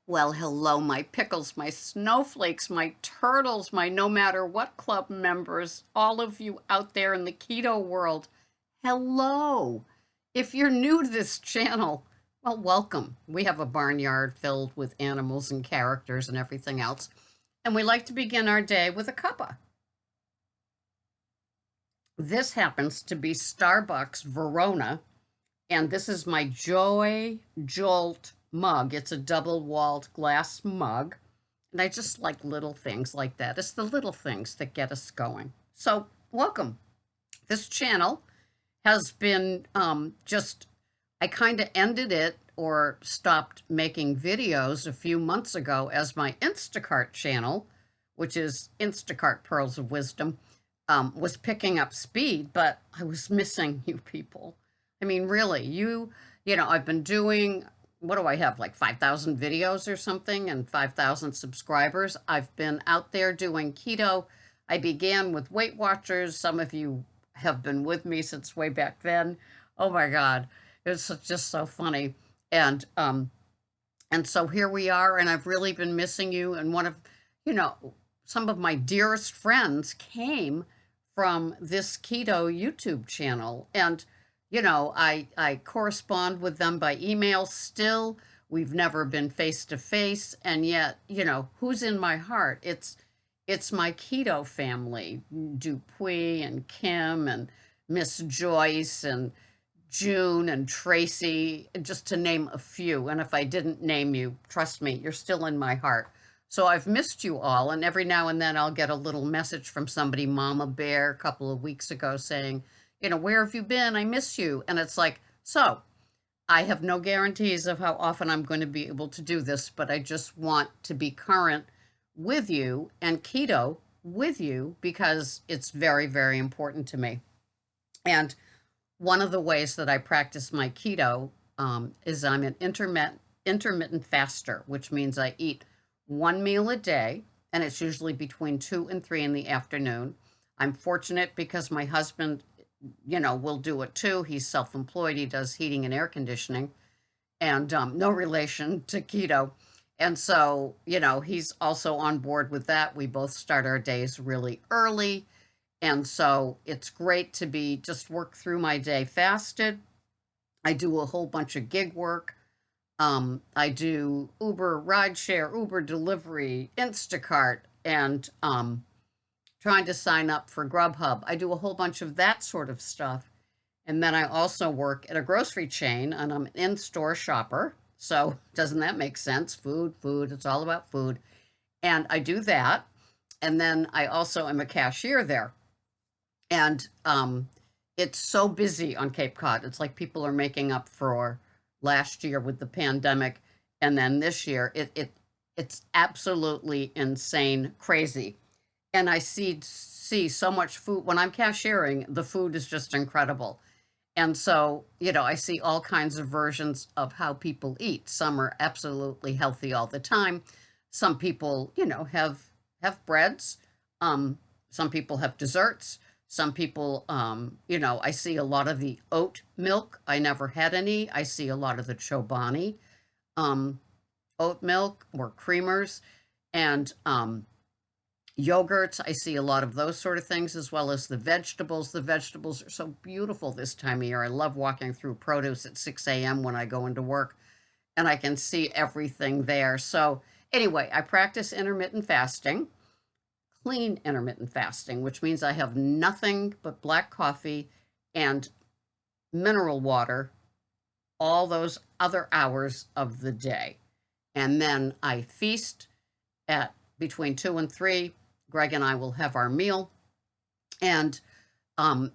Well, hello, my pickles, my snowflakes, my turtles, my no matter what club members, all of you out there in the keto world. Hello. If you're new to this channel, well, welcome. We have a barnyard filled with animals and characters and everything else. And we like to begin our day with a cuppa. This happens to be Starbucks Verona, and this is my Joy Jolt mug. It's a double-walled glass mug. And I just like little things like that. It's the little things that get us going. So, welcome. This channel has been I kind of ended it or stopped making videos a few months ago as my Instacart channel, which is Instacart Pearls of Wisdom, was picking up speed, but I was missing you people. I mean, really, I've been doing, what do I have, like 5,000 videos or something and 5,000 subscribers. I've been out there doing keto. I began with Weight Watchers. Some of you have been with me since way back then. Oh my God, it's just so funny. And so here we are, and I've really been missing you. And some of my dearest friends came from this keto YouTube channel. And, I correspond with them by email still. We've never been face to face. And yet, who's in my heart? It's my keto family, Dupuy and Kim and Miss Joyce and June and Tracy, just to name a few. And if I didn't name you, trust me, you're still in my heart. So I've missed you all, and every now and then I'll get a little message from somebody, Mama Bear, a couple of weeks ago saying, where have you been? I miss you. And it's like, so I have no guarantees of how often I'm going to be able to do this, but I just want to be current with you and keto with you because it's very, very important to me. And one of the ways that I practice my keto is I'm an intermittent faster, which means I eat one meal a day, and it's usually between 2 and 3 in the afternoon. I'm fortunate because my husband, will do it too. He's self-employed. He does heating and air conditioning, and no relation to keto. And so, he's also on board with that. We both start our days really early. And so it's great to be just work through my day fasted. I do a whole bunch of gig work. I do Uber rideshare, Uber delivery, Instacart, and trying to sign up for Grubhub. I do a whole bunch of that sort of stuff. And then I also work at a grocery chain, and I'm an in-store shopper. So doesn't that make sense? Food, it's all about food. And I do that. And then I also am a cashier there. And it's so busy on Cape Cod. It's like people are making up for last year with the pandemic, and then this year it's absolutely insane, crazy. And I see so much food when I'm cashiering. The food is just incredible. And so, I see all kinds of versions of how people eat. Some are absolutely healthy all the time. Some people, have breads. Some people have desserts. Some people, I see a lot of the oat milk. I never had any. I see a lot of the Chobani oat milk or creamers, and yogurts. I see a lot of those sort of things, as well as the vegetables. The vegetables are so beautiful this time of year. I love walking through produce at 6 a.m. when I go into work, and I can see everything there. So anyway, I practice intermittent fasting. Clean intermittent fasting, which means I have nothing but black coffee and mineral water all those other hours of the day. And then I feast at between 2 and 3. Greg and I will have our meal, and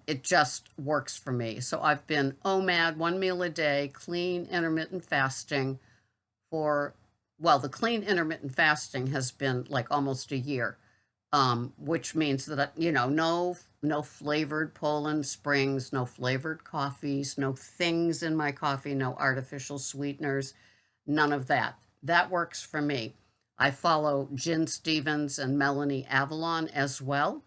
it just works for me. So I've been OMAD, one meal a day, clean intermittent fasting the clean intermittent fasting has been like almost a year. Which means that, no flavored Poland Springs, no flavored coffees, no things in my coffee, no artificial sweeteners, none of that. That works for me. I follow Jen Stevens and Melanie Avalon as well.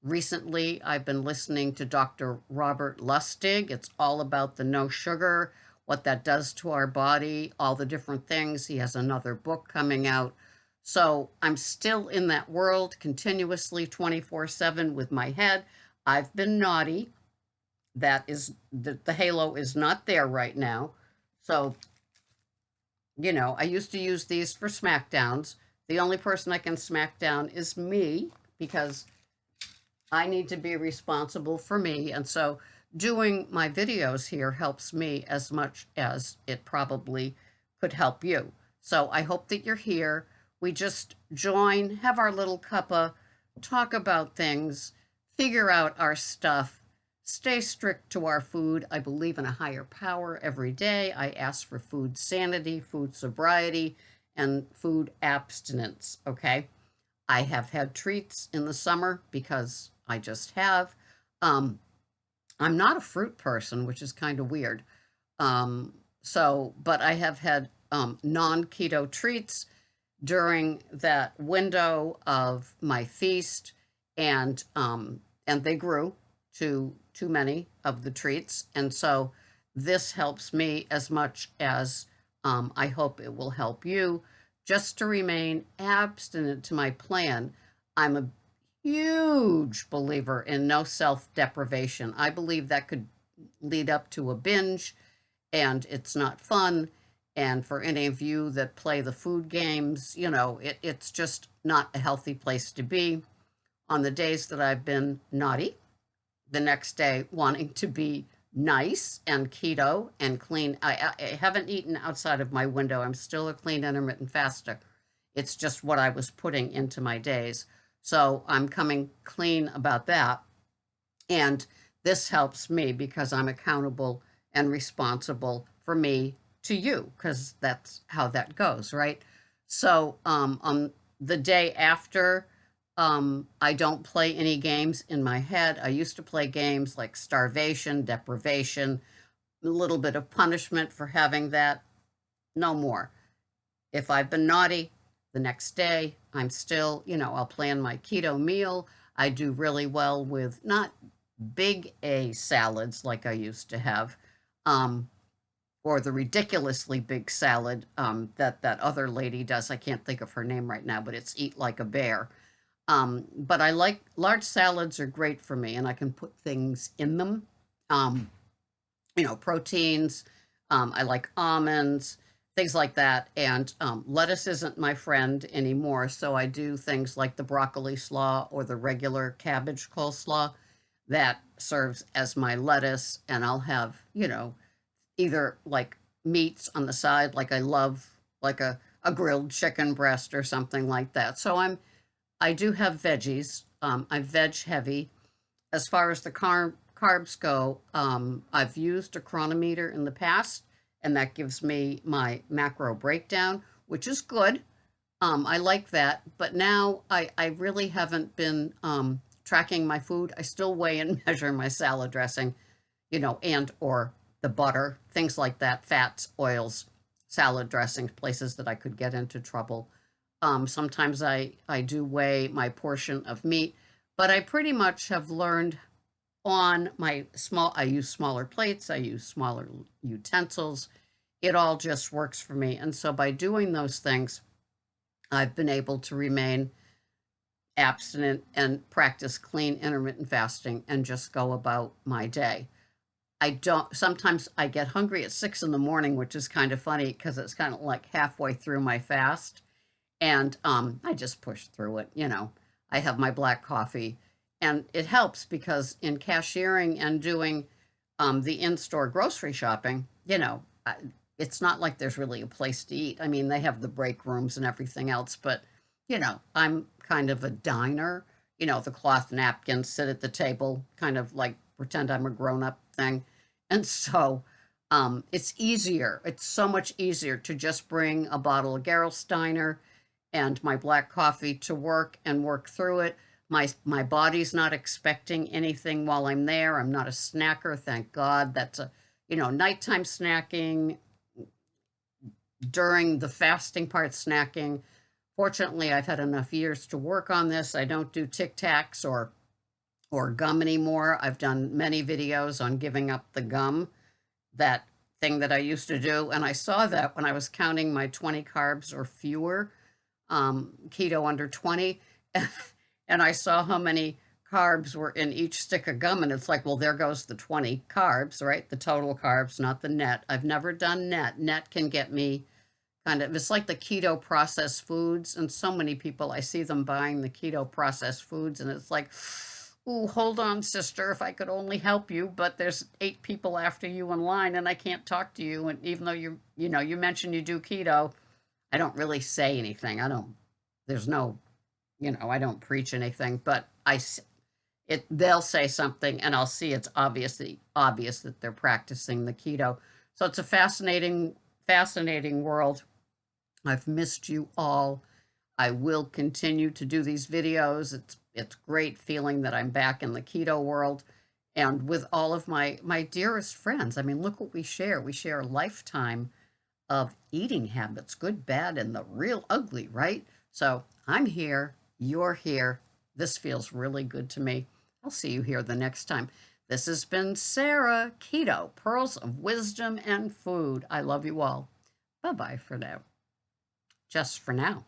Recently, I've been listening to Dr. Robert Lustig. It's all about the no sugar. what that does to our body, all the different things. He has another book coming out. So I'm still in that world continuously 24/7 with my head. I've been naughty. That is the halo is not there right now. So, I used to use these for smackdowns. The only person I can smack down is me because I need to be responsible for me. And so doing my videos here helps me as much as it probably could help you. So I hope that you're here. We just join, have our little cuppa, talk about things, figure out our stuff, stay strict to our food. I believe in a higher power every day. I ask for food sanity, food sobriety, and food abstinence, okay? I have had treats in the summer because I just have. Um, I'm not a fruit person, which is kind of weird. But I have had non-keto treats during that window of my feast, and they grew to too many of the treats, and so this helps me as much as I hope it will help you just to remain abstinent to my plan. I'm a huge believer in no self-deprivation. I believe that could lead up to a binge, and it's not fun. And for any of you that play the food games, it's just not a healthy place to be. On the days that I've been naughty, the next day wanting to be nice and keto and clean. I haven't eaten outside of my window. I'm still a clean intermittent faster. It's just what I was putting into my days. So I'm coming clean about that. And this helps me because I'm accountable and responsible for me to you, because that's how that goes, right? So on the day after, I don't play any games in my head. I used to play games like starvation, deprivation, a little bit of punishment for having that. No more. If I've been naughty, the next day, I'm still, I'll plan my keto meal. I do really well with not big A salads like I used to have, or the ridiculously big salad that other lady does. I can't think of her name right now, but it's Eat Like a Bear. But I like large salads are great for me, and I can put things in them. Um, Proteins. I like almonds, things like that. And lettuce isn't my friend anymore, so I do things like the broccoli slaw or the regular cabbage coleslaw that serves as my lettuce. And I'll have, either like meats on the side, like I love, like a grilled chicken breast or something like that. So I do have veggies. I'm veg heavy. As far as the carbs go, I've used a chronometer in the past, and that gives me my macro breakdown, which is good. I like that. But now I really haven't been tracking my food. I still weigh and measure my salad dressing, and or the butter, things like that, fats, oils, salad dressings, places that I could get into trouble. Sometimes I do weigh my portion of meat, but I pretty much have learned on I use smaller plates, I use smaller utensils. It all just works for me. And so by doing those things, I've been able to remain abstinent and practice clean intermittent fasting and just go about my day. Sometimes I get hungry at 6 in the morning, which is kind of funny because it's kind of like halfway through my fast. And I just push through it. I have my black coffee, and it helps because in cashiering and doing the in-store grocery shopping, it's not like there's really a place to eat. I mean, they have the break rooms and everything else, but I'm kind of a diner. The cloth napkins, sit at the table, kind of like pretend I'm a grown-up thing. And so it's easier. It's so much easier to just bring a bottle of Gerolsteiner and my black coffee to work and work through it. My body's not expecting anything while I'm there. I'm not a snacker, thank God. That's nighttime snacking, during the fasting part snacking. Fortunately, I've had enough years to work on this. I don't do Tic Tacs or gum anymore. I've done many videos on giving up the gum. That thing that I used to do, and I saw that when I was counting my 20 carbs or fewer, keto under 20, and I saw how many carbs were in each stick of gum, and it's like, well, there goes the 20 carbs, right? The total carbs, not the net. I've never done net. Net can get me kind of, it's like the keto processed foods, and so many people, I see them buying the keto processed foods, and it's like, ooh, hold on, sister, if I could only help you, but there's 8 people after you in line, and I can't talk to you. And even though you mentioned you do keto, I don't really say anything. I don't. There's no, I don't preach anything, but they'll say something, and I'll see it's obviously obvious that they're practicing the keto. So it's a fascinating world. I've missed you all. I will continue to do these videos. It's great feeling that I'm back in the keto world and with all of my dearest friends. I mean, look what we share. We share a lifetime of eating habits, good, bad, and the real ugly, right? So I'm here. You're here. This feels really good to me. I'll see you here the next time. This has been Sarah, Keto, Pearls of Wisdom and Food. I love you all. Bye-bye for now. Just for now.